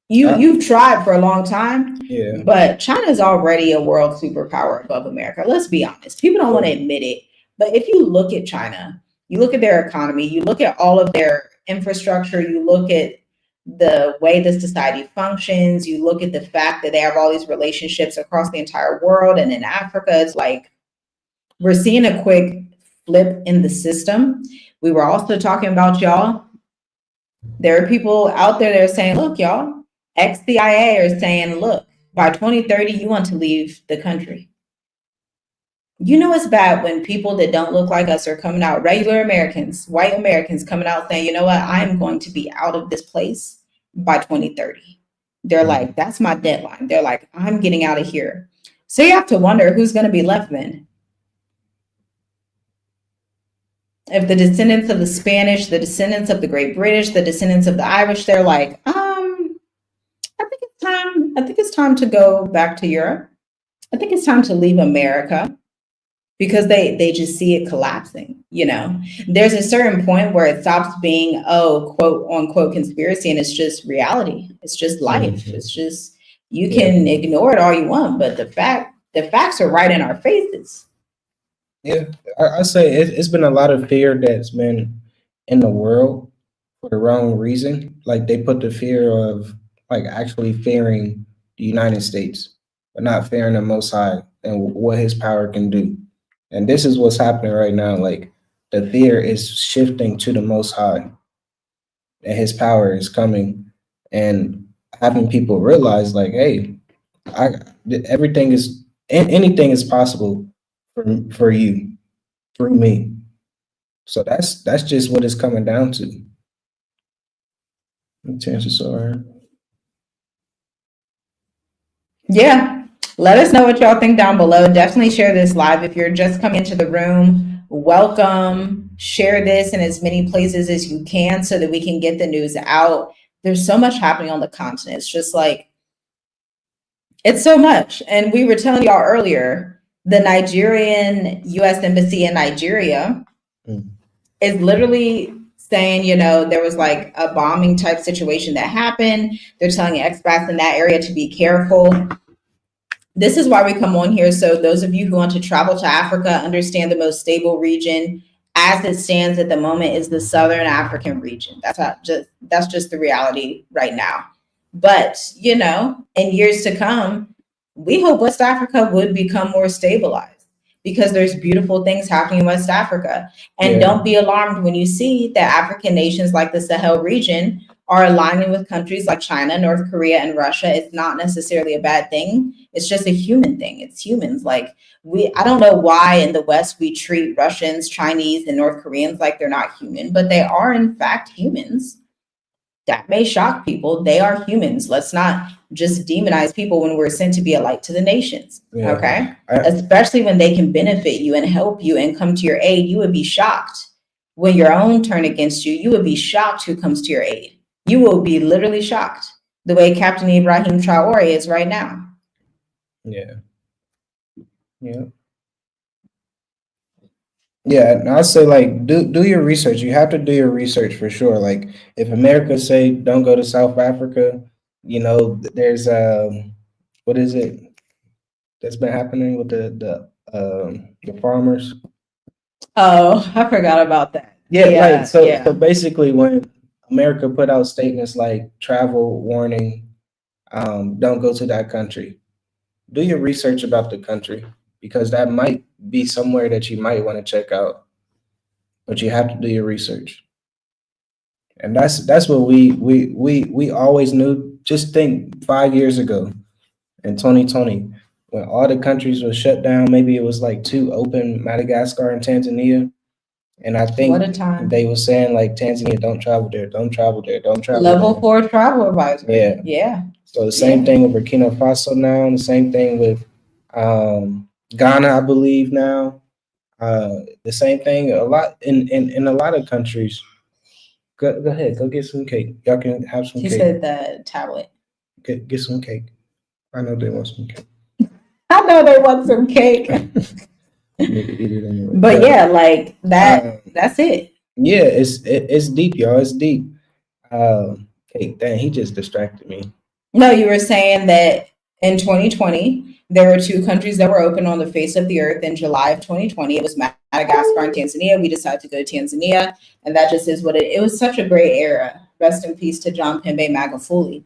You've tried for a long time, yeah. But China's already a world superpower above America. Let's be honest. People don't want to admit it. But if you look at China, you look at their economy, you look at all of their infrastructure, you look at the way the society functions, you look at the fact that they have all these relationships across the entire world. And in Africa, it's like we're seeing a quick flip in the system. We were also talking about, y'all, there are people out there that are saying, look, y'all, ex-CIA are saying, look, by 2030, you want to leave the country. It's bad when people that don't look like us are coming out, regular Americans, white Americans coming out saying, you know what, I'm going to be out of this place by 2030. They're like, that's my deadline. They're like, I'm getting out of here. So you have to wonder who's going to be left then. If the descendants of the Spanish, the descendants of the Great British, the descendants of the Irish, they're like, I think it's time. I think it's time to go back to Europe. I think it's time to leave America because they just see it collapsing. There's a certain point where it stops being quote unquote conspiracy, and it's just reality. It's just life. It's just you can ignore it all you want, but the facts are right in our faces. Yeah, I say it's been a lot of fear that's been in the world for the wrong reason. Like they put the fear of like actually fearing the United States, but not fearing the Most High and what His power can do. And this is what's happening right now. Like the fear is shifting to the Most High, and His power is coming, and having people realize, like, hey, I everything is anything is possible for you through me. So that's just what it's coming down to. Chances are. Yeah. Let us know what y'all think down below. Definitely share this live. If you're just coming into the room, welcome. Share this in as many places as you can so that we can get the news out. There's so much happening on the continent. It's just like, it's so much. And we were telling y'all earlier, the Nigerian U.S. Embassy in Nigeria is literally saying, there was like a bombing type situation that happened. They're telling expats in that area to be careful. This is why we come on here. So those of you who want to travel to Africa, understand the most stable region as it stands at the moment is the Southern African region. That's just the reality right now. But, in years to come, we hope West Africa would become more stabilized because there's beautiful things happening in West Africa. And don't be alarmed when you see that African nations like the Sahel region are aligning with countries like China, North Korea, and Russia. It's not necessarily a bad thing. It's just a human thing. It's humans. Like I don't know why in the West we treat Russians, Chinese, and North Koreans like they're not human, but they are in fact humans. That may shock people. They are humans. Let's not just demonize people when we're sent to be a light to the nations. Yeah. Okay. Especially when they can benefit you and help you and come to your aid. You would be shocked when your own turn against you. You would be shocked who comes to your aid. You will be literally shocked the way Captain Ibrahim Traore is right now. Yeah. Yeah. Yeah, and I say like do your research. You have to do your research for sure. Like if America say don't go to South Africa, there's what is it that's been happening with the farmers? Oh, I forgot about that. Yeah, so basically when America put out statements like travel warning, don't go to that country. Do your research about the country because that might be somewhere that you might want to check out, but you have to do your research. And that's what we always knew. Just think 5 years ago in 2020, when all the countries were shut down, maybe it was like 2 open, Madagascar and Tanzania. And I think they were saying like Tanzania, don't travel there, don't travel there, don't travel Level there. 4 travel advisory. Yeah. Yeah. So the same thing with Burkina Faso now, and the same thing with Ghana, I believe now. The same thing a lot in a lot of countries. Go ahead, go get some cake. Y'all can have some cake. He said the tablet. Get some cake. I know they want some cake. I know they want some cake. Anyway. But yeah, like that. That's it. Yeah, it's deep, y'all. It's deep. Cake. Dang, he just distracted me. No, you were saying that in 2020 there were 2 countries that were open on the face of the earth. In July of 2020, it was Madagascar and Tanzania. We decided to go to Tanzania, and that just is what it was. Such a great era. Rest in peace to John Pembe Magufuli.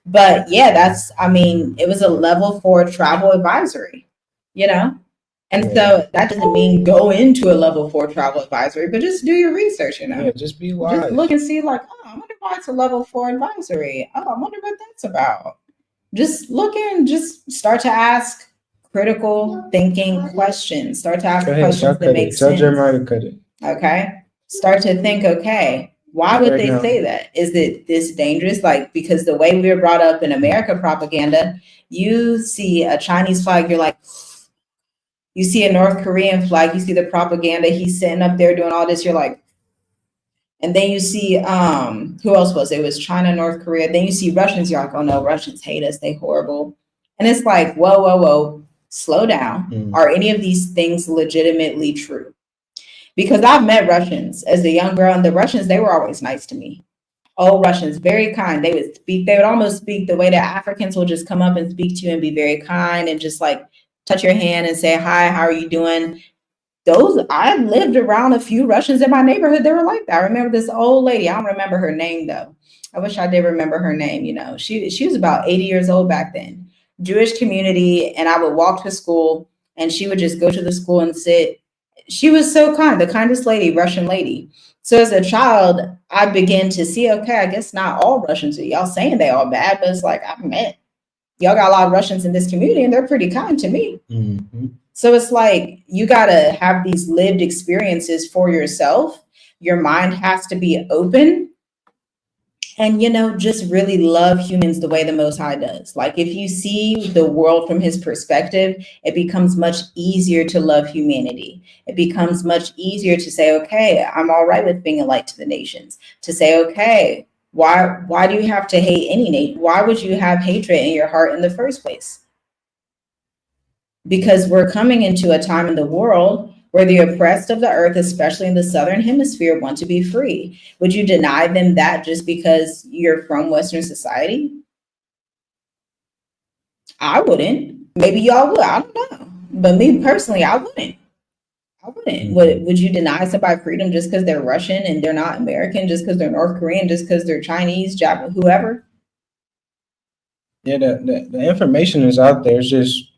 But yeah, it was a level 4 travel advisory, And so that doesn't mean go into a level 4 travel advisory, but just do your research, Yeah, just be wise. Just look and see like, I wonder why it's a level 4 advisory. I wonder what that's about. Just look and just start to ask critical thinking questions. Start to ask questions that make sense. Tell Jeremiah to cut it. Okay. Start to think, okay, Why would they say that? Is it this dangerous? Like, because the way we were brought up in America propaganda, you see a Chinese flag, you're like, you see a North Korean flag, you see the propaganda, he's sitting up there doing all this, you're like, and then you see who else was it? It was China, North Korea. Then you see Russians, you're like, oh no, Russians hate us, they horrible. And it's like, whoa, slow down. Are any of these things legitimately true? Because I've met Russians as a young girl, and the Russians, they were always nice to me. Old Russians, very kind. They would almost speak the way that Africans will just come up and speak to you and be very kind and just like touch your hand and say, hi, how are you doing? I lived around a few Russians in my neighborhood. They were like that. I remember this old lady. I don't remember her name though. I wish I did remember her name. You know, she was about 80 years old back then. Jewish community, and I would walk to school, and she would just go to the school and sit. She was so kind, the kindest lady, Russian lady. So as a child, I began to see, okay, I guess not all Russians are y'all saying they all bad, but it's like I've met y'all got a lot of Russians in this community, and they're pretty kind to me. Mm-hmm. So it's like you got to have these lived experiences for yourself. Your mind has to be open and, you know, just really love humans the way the Most High does. Like if you see the world from his perspective, it becomes much easier to love humanity. It becomes much easier to say, okay, I'm all right with being a light to the nations. To say, okay, why do you have to hate any nation? Why would you have hatred in your heart in the first place? Because we're coming into a time in the world where the oppressed of the earth, especially in the southern hemisphere, want to be free. Would you deny them that just because you're from Western society? I wouldn't. Maybe y'all would. I don't know. But me personally, I wouldn't. I wouldn't. Would you deny somebody freedom just because they're Russian and they're not American, just because they're North Korean, just because they're Chinese, Japanese, whoever? Yeah, the information is out there. It's just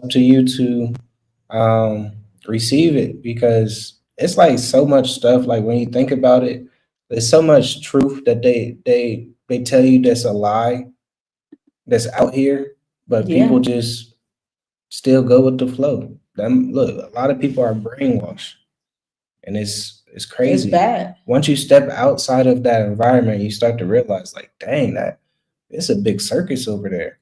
up to you to receive it, because it's like so much stuff. Like when you think about it, there's so much truth that they tell you that's a lie that's out here, but people just still go with the flow. Look, a lot of people are brainwashed, and it's crazy. It's bad. Once you step outside of that environment, you start to realize, like, dang, that it's a big circus over there.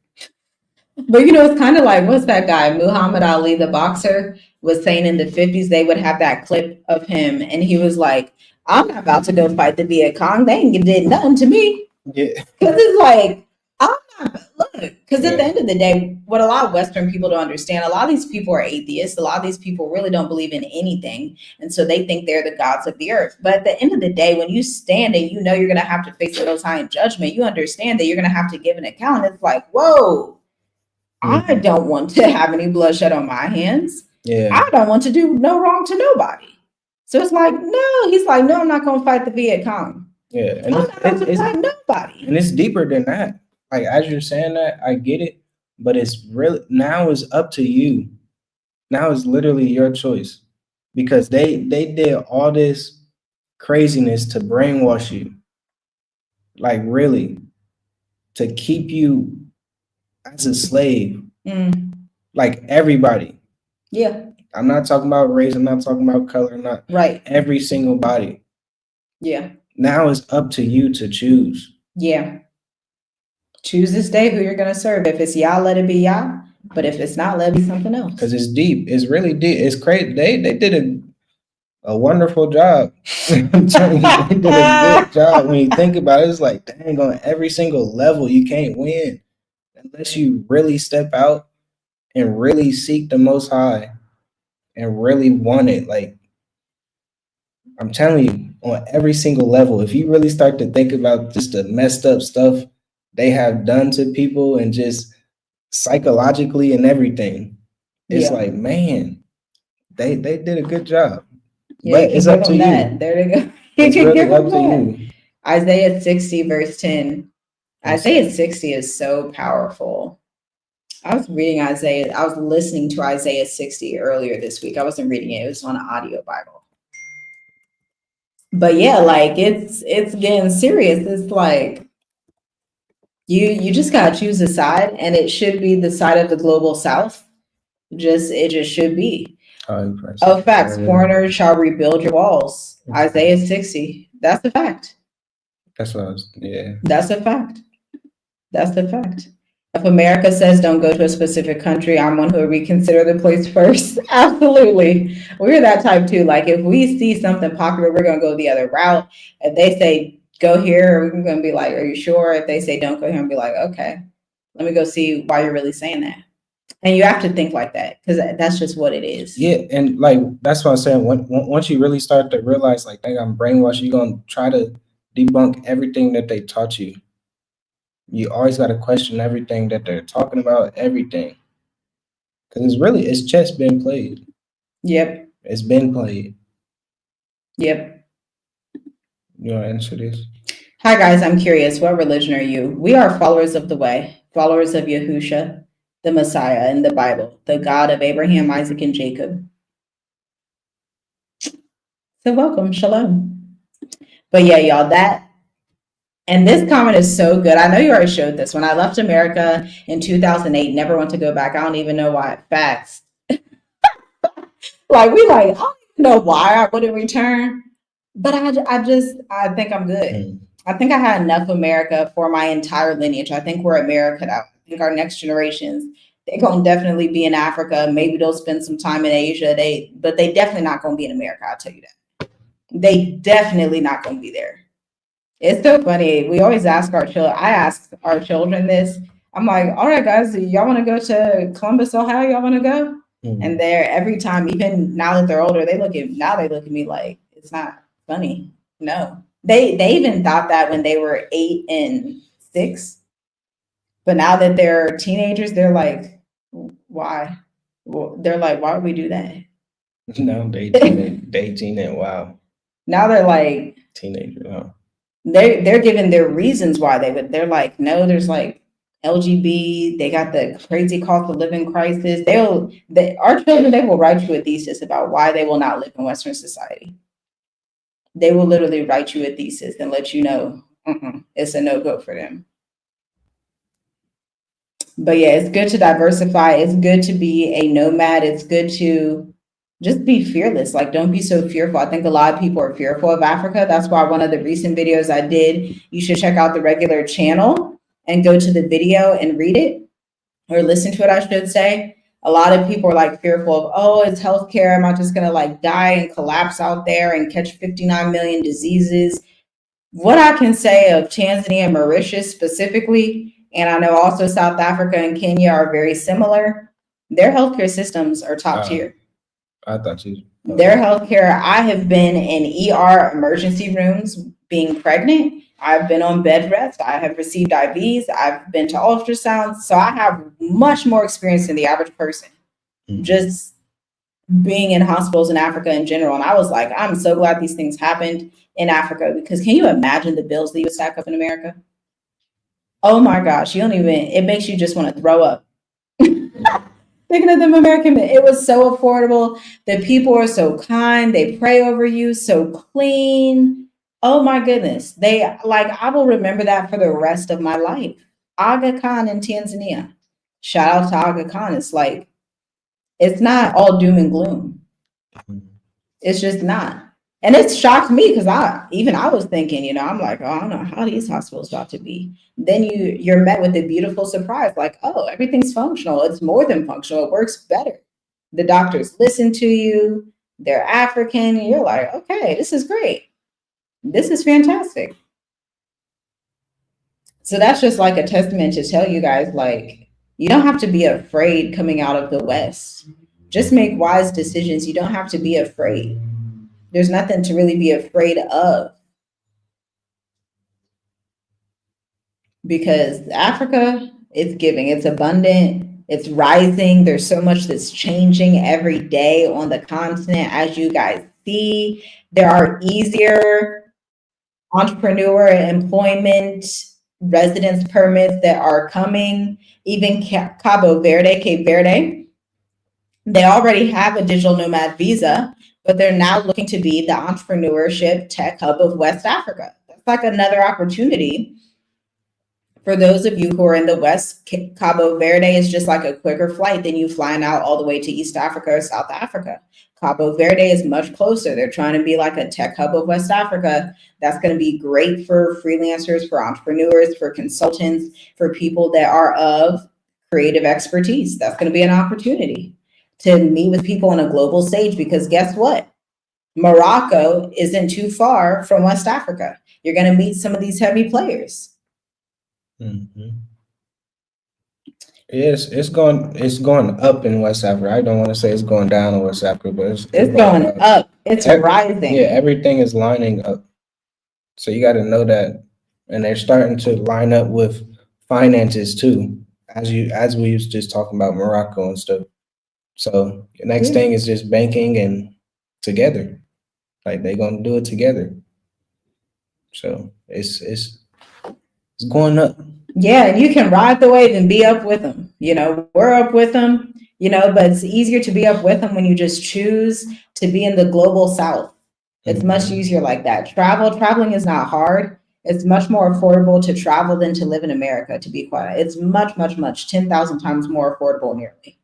But you know, it's kind of like, what's that guy, Muhammad Ali, the boxer, was saying in the 50s, they would have that clip of him, and he was like, I'm not about to go fight the Viet Cong. They ain't did nothing to me. Yeah. Because it's like, I'm not, look, because at the end of the day, what a lot of Western people don't understand, a lot of these people are atheists. A lot of these people really don't believe in anything. And so they think they're the gods of the earth. But at the end of the day, when you stand and you know you're going to have to face the Most High in judgment, you understand that you're going to have to give an account. It's like, whoa. I don't want to have any bloodshed on my hands. Yeah. I don't want to do no wrong to nobody. So it's like, no, he's like, no, I'm not going to fight the Viet Cong. Yeah. And I'm not going to fight nobody. And it's deeper than that. Like, as you're saying that, I get it, but it's really, now it's up to you. Now it's literally your choice, because they did all this craziness to brainwash you. Like, really, to keep you as a slave. Like everybody. Yeah. I'm not talking about race. I'm not talking about color. I'm not. Right. Every single body. Yeah. Now it's up to you to choose. Yeah. Choose this day who you're going to serve. If it's Yah, let it be Yah. But if it's not, let it be something else. Because it's deep. It's really deep. It's crazy. They did a wonderful job. I'm telling you, they did a good job. When you think about it, it's like, dang, on every single level, you can't win unless you really step out and really seek the Most High and really want it. Like, I'm telling you, on every single level, if you really start to think about just the messed up stuff they have done to people and just psychologically and everything, it's like, man, they did a good job. Yeah, but it's up to you. There they go. It's really up to you. Isaiah 60 verse 10. Isaiah 60 is so powerful. I was reading Isaiah. I was listening to Isaiah 60 earlier this week. I wasn't reading it. It was on an audio Bible. But yeah, like it's getting serious. It's like you just gotta choose a side, and it should be the side of the global South. It just should be. Oh, facts. Foreigners shall rebuild your walls. Isaiah 60. That's the fact. That's what I was. Yeah. That's a fact. That's the fact. If America says don't go to a specific country, I'm one who will reconsider the place first. Absolutely. We're that type too. Like if we see something popular, we're gonna go the other route. If they say go here, we're gonna be like, are you sure? If they say don't go here, and be like, okay, let me go see why you're really saying that. And you have to think like that because that's just what it is. Yeah, and like that's what I'm saying. Once you really start to realize, like, dang, I'm brainwashed, you're gonna try to debunk everything that they taught you. You always got to question everything that they're talking about, everything, because it's chess being played. Yep. It's been played. Yep. You want to answer this? Hi guys, I'm curious. What religion are you? We are followers of the way, followers of Yahusha, the Messiah in the Bible, the God of Abraham, Isaac, and Jacob. So welcome, shalom. But yeah, y'all, and this comment is so good. I know you already showed this. When I left America in 2008, never want to go back. I don't even know why. Facts. Like I don't even know why I wouldn't return. But I think I'm good. I think I had enough America for my entire lineage. I think we're America now. I think our next generations, they're gonna definitely be in Africa. Maybe they'll spend some time in Asia. But they definitely not gonna be in America, I'll tell you that. They definitely not gonna be there. It's so funny. We always ask our children, I ask our children this. I'm like, all right, guys, y'all want to go to Columbus, Ohio? Y'all want to go? And they're every time, even now that they're older, they look at me like it's not funny. No. They even thought that when they were 8 and 6. But now that they're teenagers, they're like, why? Well, they're like, why would we do that? No, they 18 and wow. Now they're like teenager. Wow. They're given their reasons why they would. They're like, no, there's like LGB. They got the crazy cost of living crisis. Our children, they will write you a thesis about why they will not live in Western society. They will literally write you a thesis and let you know it's a no-go for them. But yeah, it's good to diversify. It's good to be a nomad. It's good to just be fearless. Like, don't be so fearful. I think a lot of people are fearful of Africa. That's why one of the recent videos I did, you should check out the regular channel and go to the video and read it or listen to it, I should say. A lot of people are like fearful of, oh, it's healthcare. Am I just going to like die and collapse out there and catch 59 million diseases? What I can say of Tanzania and Mauritius specifically, and I know also South Africa and Kenya are very similar, their healthcare systems are top tier. I thought you. Their healthcare, I have been in ER emergency rooms being pregnant. I've been on bed rest. I have received IVs. I've been to ultrasounds. So I have much more experience than the average person, just being in hospitals in Africa in general. And I was like, I'm so glad these things happened in Africa, because can you imagine the bills that you would stack up in America? Oh my gosh, it makes you just want to throw up. Thinking of them American, it was so affordable. The people are so kind. They pray over you, so clean. Oh my goodness. I will remember that for the rest of my life. Aga Khan in Tanzania. Shout out to Aga Khan. It's like, it's not all doom and gloom. It's just not. And it shocked me because I was thinking, I'm like, oh, I don't know how these hospitals about to be. Then you're met with a beautiful surprise, like, oh, everything's functional. It's more than functional. It works better. The doctors listen to you. They're African. And you're like, okay, this is great. This is fantastic. So that's just like a testament to tell you guys, like, you don't have to be afraid coming out of the West. Just make wise decisions. You don't have to be afraid. There's nothing to really be afraid of, because Africa, it's giving, it's abundant, it's rising. There's so much that's changing every day on the continent. As you guys see, there are easier entrepreneur employment residence permits that are coming. Even Cape Verde, they already have a digital nomad visa, but they're now looking to be the entrepreneurship tech hub of West Africa. That's like another opportunity For those of you who are in the West, Cabo Verde is just like a quicker flight than you flying out all the way to East Africa or South Africa. Cabo Verde is much closer. They're trying to be like a tech hub of West Africa. That's going to be great for freelancers, for entrepreneurs, for consultants, for people that are of creative expertise. That's going to be an opportunity to meet with people on a global stage because guess what? Morocco isn't too far from West Africa. You're going to meet some of these heavy players. Mm-hmm. Yes, it's going up in West Africa. I don't want to say it's going down in West Africa, but It's going up. It's rising. Yeah, everything is lining up. So you got to know that, and they're starting to line up with finances too, as we was just talking about Morocco and stuff. So the next thing is just banking and together, like they're gonna do it together. So it's going up. Yeah, and you can ride the wave and be up with them. You know, we're up with them, you know, but it's easier to be up with them when you just choose to be in the global south. It's much easier like that. Traveling is not hard. It's much more affordable to travel than to live in America, to be quite honest. It's much, 10,000 times more affordable nearly,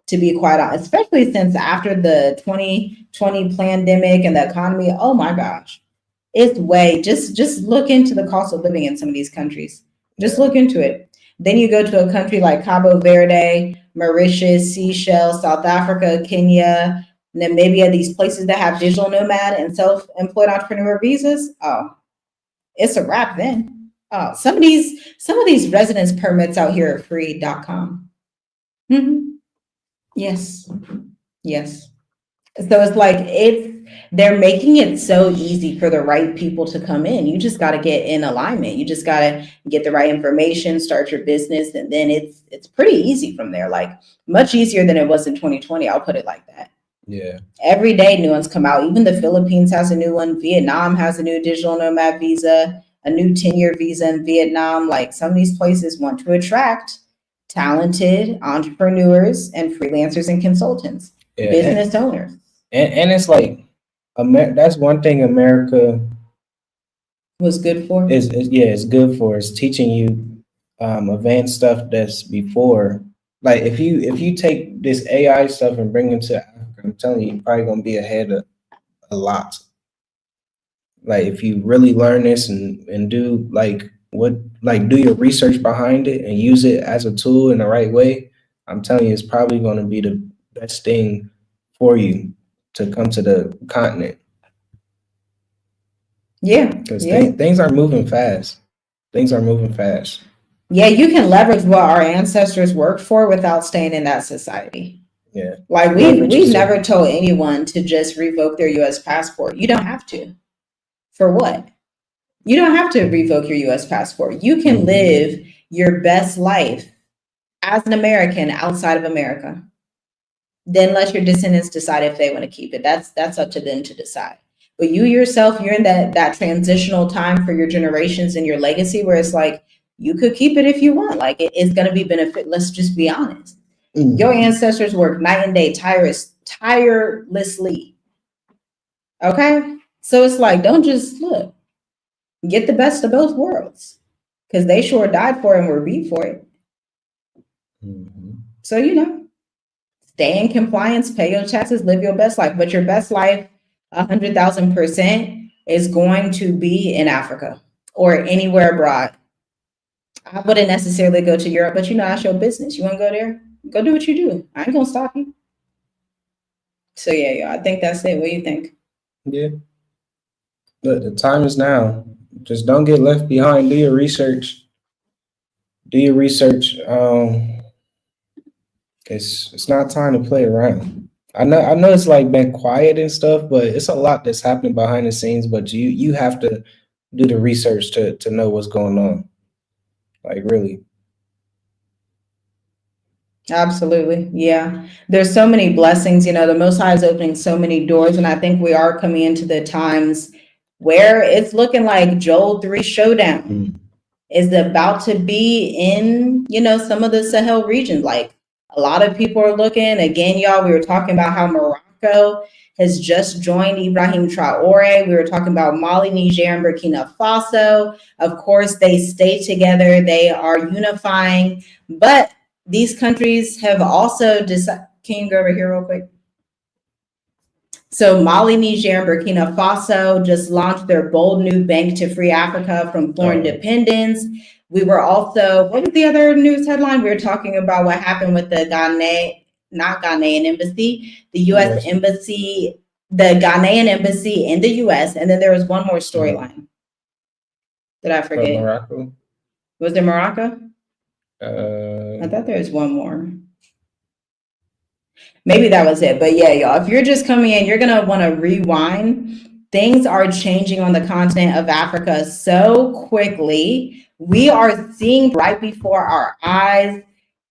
to be quite honest, especially since after the 2020 pandemic and the economy, oh my gosh, it's way, just look into the cost of living in some of these countries. Just look into it. Then you go to a country like Cabo Verde, Mauritius, Seychelles, South Africa, Kenya, Namibia, these places that have digital nomad and self-employed entrepreneur visas. Oh, it's a wrap then. Oh, some of these residence permits out here are free.com. Mm-hmm. Yes. Yes. So it's like they're making it so easy for the right people to come in. You just got to get in alignment. You just got to get the right information, start your business, and then it's pretty easy from there. Like much easier than it was in 2020. I'll put it like that. Yeah. Every day new ones come out. Even the Philippines has a new one. Vietnam has a new digital nomad visa, a new 10-year visa in Vietnam. Like some of these places want to attract talented entrepreneurs and freelancers and consultants, business owners. And it's like that's one thing America was good for. It's good for. It's teaching you advanced stuff that's before. Like if you take this AI stuff and bring it to Africa, I'm telling you, you're probably gonna be ahead of a lot. Like if you really learn this and do do your research behind it and use it as a tool in the right way, I'm telling you, it's probably gonna be the best thing for you to come to the continent. Yeah. Because things are moving fast. Things are moving fast. Yeah, you can leverage what our ancestors worked for without staying in that society. Yeah. Like we've never told anyone to just revoke their US passport. You don't have to. For what? You don't have to revoke your US passport. You can live your best life as an American outside of America. Then let your descendants decide if they want to keep it. That's up to them to decide. But you yourself, you're in that transitional time for your generations and your legacy where it's like, you could keep it if you want. Like it's going to be benefit. Let's just be honest. Your ancestors worked night and day, tirelessly. Okay? So it's like, don't just look. Get the best of both worlds. Because they sure died for it and were beat for it. So, stay in compliance, pay your taxes, live your best life. But your best life, 100,000%, is going to be in Africa or anywhere abroad. I wouldn't necessarily go to Europe, but that's your business. You want to go there? Go do what you do. I ain't gonna stop you. So yeah, I think that's it. What do you think? Yeah. But the time is now. Just don't get left behind. Do your research. It's not time to play around. I know it's like been quiet and stuff, but it's a lot that's happening behind the scenes. But you have to do the research to know what's going on. Like really. Absolutely. Yeah. There's so many blessings, the Most High is opening so many doors. And I think we are coming into the times where it's looking like Joel 3 showdown is about to be in, some of the Sahel regions. Like a lot of people are looking again, y'all, we were talking about how Morocco Morocco has just joined Ibrahim Traore. We were talking about Mali, Niger, and Burkina Faso. Of course, they stay together. They are unifying. But these countries have also decided. Can you go over here real quick? So Mali, Niger, and Burkina Faso just launched their bold new bank to free Africa from foreign dependence. We were also, what was the other news headline? We were talking about what happened with the not Ghanaian embassy, the U.S. embassy, the Ghanaian embassy in the U.S. And then there was one more storyline. Did I forget? Morocco. Was there Morocco? I thought there was one more. Maybe that was it. But yeah, y'all, if you're just coming in, you're going to want to rewind. Things are changing on the continent of Africa so quickly. We are seeing right before our eyes.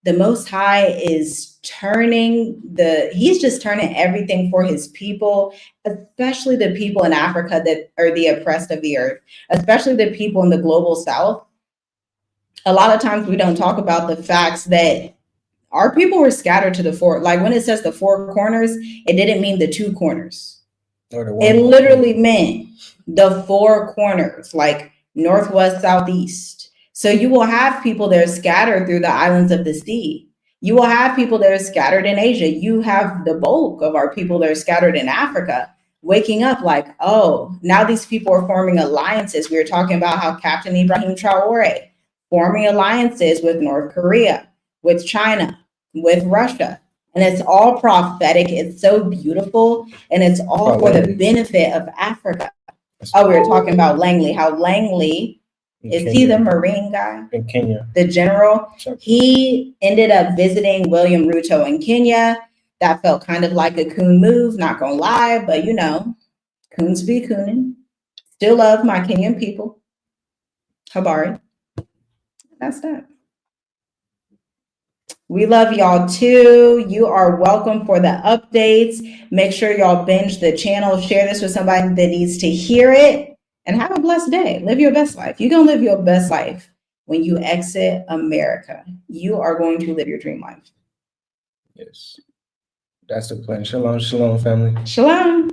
The Most High is he's just turning everything for his people, especially the people in Africa that are the oppressed of the earth, especially the people in the global south. A lot of times we don't talk about the facts that our people were scattered to the four. Like when it says the four corners, it didn't mean the two corners. It literally meant the four corners, like northwest, southeast. So you will have people that are scattered through the islands of the sea. You will have people that are scattered in Asia. You have the bulk of our people that are scattered in Africa waking up like, oh, now these people are forming alliances. We were talking about how Captain Ibrahim Traore forming alliances with North Korea, with China, with Russia. And it's all prophetic. It's so beautiful. And it's all for the benefit of Africa. Oh, we were talking about Langley, how Langley, is he the Marine guy? In Kenya. The general. He ended up visiting William Ruto in Kenya. That felt kind of like a coon move, not gonna lie, but you know, coons be cooning. Still love my Kenyan people. Habari. That's that. We love y'all too. You are welcome for the updates. Make sure y'all binge the channel. Share this with somebody that needs to hear it. And have a blessed day. Live your best life. You're going to live your best life when you exit America. You are going to live your dream life. Yes. That's the plan. Shalom, shalom, family. Shalom.